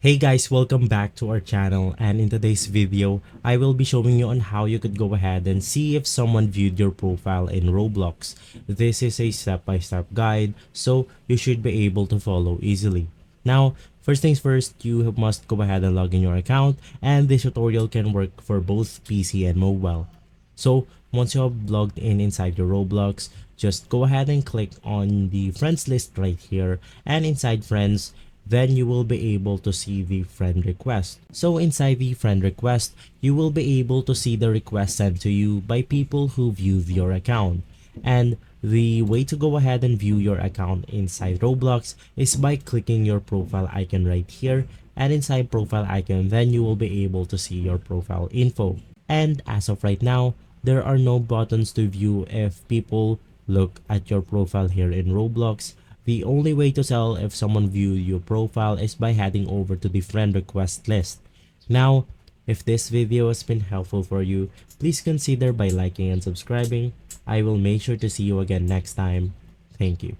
Hey guys, welcome back to our channel, and in today's video, I will be showing you on how you could go ahead and see if someone viewed your profile in Roblox. This is a step-by-step guide, so you should be able to follow easily. Now, first things first, you must go ahead and log in your account, and this tutorial can work for both PC and mobile. So, once you have logged in inside your Roblox, just go ahead and click on the friends list right here, and inside friends, then you will be able to see the friend request. So inside the friend request, you will be able to see the request sent to you by people who viewed your account. And the way to go ahead and view your account inside Roblox is by clicking your profile icon right here, and inside profile icon, then you will be able to see your profile info. And as of right now, there are no buttons to view if people look at your profile here in Roblox. The only way to tell if someone viewed your profile is by heading over to the friend request list. Now, if this video has been helpful for you, please consider by liking and subscribing. I will make sure to see you again next time. Thank you.